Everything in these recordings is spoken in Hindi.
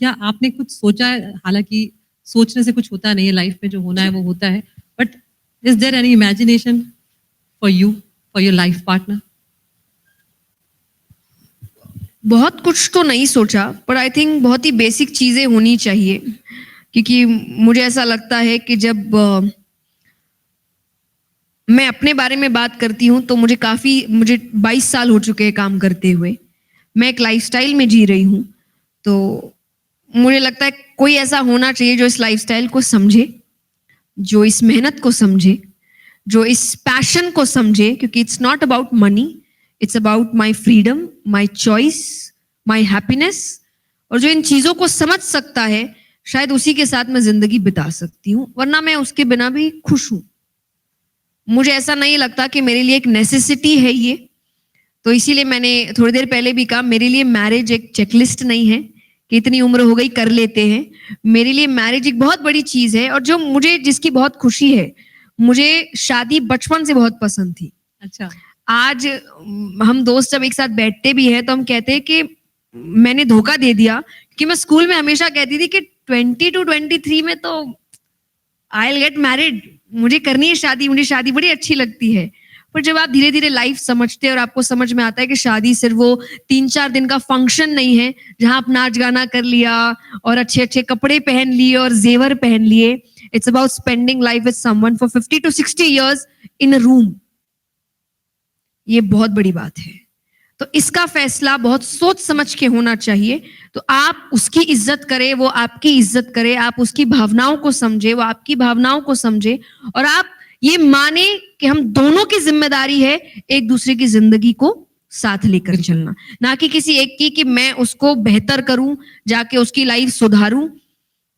क्या आपने कुछ सोचा है? हालांकि सोचने से कुछ होता नहीं है, लाइफ में जो होना है वो होता है, but is there any imagination for you, for your life partner? बहुत कुछ तो नहीं सोचा, पर आई थिंक बहुत ही बेसिक चीज़ें होनी चाहिए, क्योंकि मुझे ऐसा लगता है कि जब मैं अपने बारे में बात करती हूँ तो मुझे 22 साल हो चुके हैं काम करते हुए। मैं एक लाइफस्टाइल में जी रही हूँ, तो मुझे लगता है कोई ऐसा होना चाहिए जो इस लाइफस्टाइल को समझे, जो इस मेहनत को समझे, जो इस पैशन को समझे, क्योंकि it's not about money, it's about my freedom, my choice, my happiness. और जो इन चीज़ों को समझ सकता है, शायद उसी के साथ मैं जिंदगी बिता सकती हूँ, वरना मैं उसके बिना भी खुश हूँ। मुझे ऐसा नहीं लगता कि मेरे लिए एक नेसेसिटी है ये, तो इसीलिए मैंने थोड़ी देर पहले भी कहा, मेरे लिए मैरिज एक चेकलिस्ट नहीं है कि इतनी उम्र हो गई कर लेते हैं। मेरे लिए मैरिज एक बहुत बड़ी चीज है, और जो मुझे जिसकी बहुत खुशी है, मुझे शादी बचपन से बहुत पसंद थी। अच्छा। आज हम दोस्त जब एक साथ बैठते भी हैं तो हम कहते हैं कि मैंने धोखा दे दिया, कि मैं स्कूल में हमेशा कहती थी कि 20 to 23 में तो आई विल गेट मैरिड, मुझे करनी है शादी, मुझे शादी बड़ी अच्छी लगती है। पर जब आप धीरे धीरे लाइफ समझते हैं और आपको समझ में आता है कि शादी सिर्फ वो 3-4 दिन का फंक्शन नहीं है जहां आप नाच गाना कर लिया और अच्छे अच्छे कपड़े पहन लिए और जेवर पहन लिए। It's about spending life with someone for 50 to 60 years in a room. ये बहुत बड़ी बात है, तो इसका फैसला बहुत सोच समझ के होना चाहिए। तो आप उसकी इज्जत करें, वो आपकी इज्जत करे, आप उसकी भावनाओं को समझे, वो आपकी भावनाओं को समझे, और आप ये माने कि हम दोनों की जिम्मेदारी है एक दूसरे की जिंदगी को साथ लेकर चलना, ना कि किसी एक की कि मैं उसको बेहतर करूं, जाके उसकी लाइफ सुधारूं।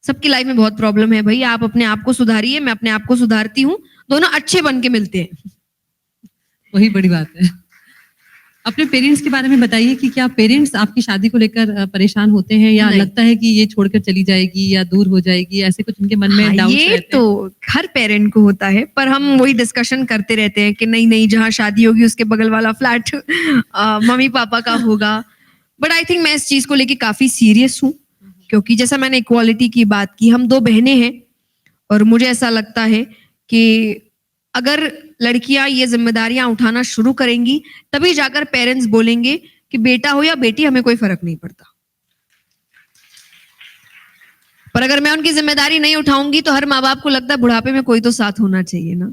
सबकी लाइफ में बहुत प्रॉब्लम है भाई, आप अपने आप को सुधारिए, मैं अपने आप को सुधारती हूँ, दोनों अच्छे बन के मिलते हैं। वही बड़ी बात है। अपने पेरेंट्स के बारे में बताइए कि क्या पेरेंट्स आपकी शादी को लेकर परेशान होते हैं, या लगता है कि ये छोड़कर चली जाएगी या दूर हो जाएगी, ऐसे कुछ उनके मन में डाउट्स रहते हैं? ये तो हर पेरेंट को होता है, पर हम वही डिस्कशन करते रहते हैं कि नहीं नहीं, जहाँ शादी होगी उसके बगल वाला फ्लैट मम्मी पापा का होगा। बट आई थिंक मैं इस चीज को लेके काफी सीरियस हूँ, क्योंकि जैसा मैंने इक्वालिटी की बात की, हम 2 बहनें हैं, और मुझे ऐसा लगता है कि अगर लड़कियां ये जिम्मेदारियां उठाना शुरू करेंगी, तभी जाकर पेरेंट्स बोलेंगे कि बेटा हो या बेटी हमें कोई फर्क नहीं पड़ता। पर अगर मैं उनकी जिम्मेदारी नहीं उठाऊंगी तो हर माँ बाप को लगता है बुढ़ापे में कोई तो साथ होना चाहिए ना,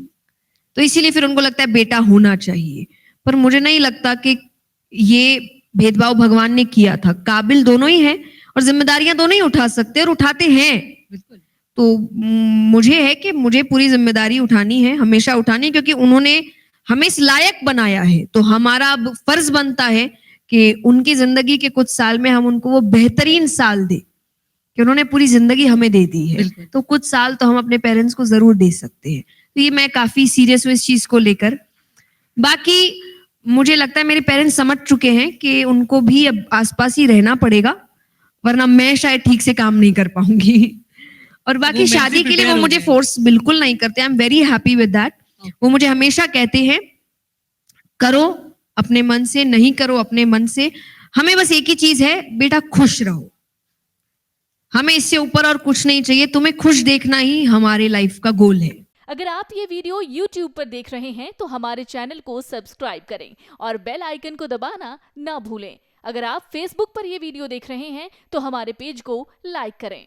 तो इसीलिए फिर उनको लगता है बेटा होना चाहिए। पर मुझे नहीं लगता कि ये भेदभाव भगवान ने किया था। काबिल दोनों ही हैं और जिम्मेदारियां दोनों ही उठा सकते हैं और उठाते हैं। बिल्कुल। तो मुझे है कि मुझे पूरी जिम्मेदारी उठानी है, हमेशा उठानी है, क्योंकि उन्होंने हमें इस लायक बनाया है। तो हमारा अब फर्ज बनता है कि उनकी जिंदगी के कुछ साल में हम उनको वो बेहतरीन साल दे, कि उन्होंने पूरी जिंदगी हमें दे दी है, तो कुछ साल तो हम अपने पेरेंट्स को जरूर दे सकते हैं। तो ये मैं काफी सीरियस हूँ इस चीज को लेकर। बाकी मुझे लगता है मेरे पेरेंट्स समझ चुके हैं कि उनको भी अब आसपास ही रहना पड़ेगा, वरना मैं शायद ठीक से काम नहीं कर पाऊंगी। और बाकी शादी के लिए वो मुझे फोर्स बिल्कुल नहीं करते। I am very happy with that. वो मुझे हमेशा कहते हैं करो अपने मन से, नहीं करो अपने मन से, हमें बस एक ही चीज है, बेटा खुश रहो, हमें इससे ऊपर और कुछ नहीं चाहिए, तुम्हें खुश देखना ही हमारे लाइफ का गोल है। अगर आप ये वीडियो YouTube पर देख रहे हैं तो हमारे चैनल को सब्सक्राइब करें और बेल आइकन को दबाना ना भूलें। अगर आप Facebook पर ये वीडियो देख रहे हैं तो हमारे पेज को लाइक करें।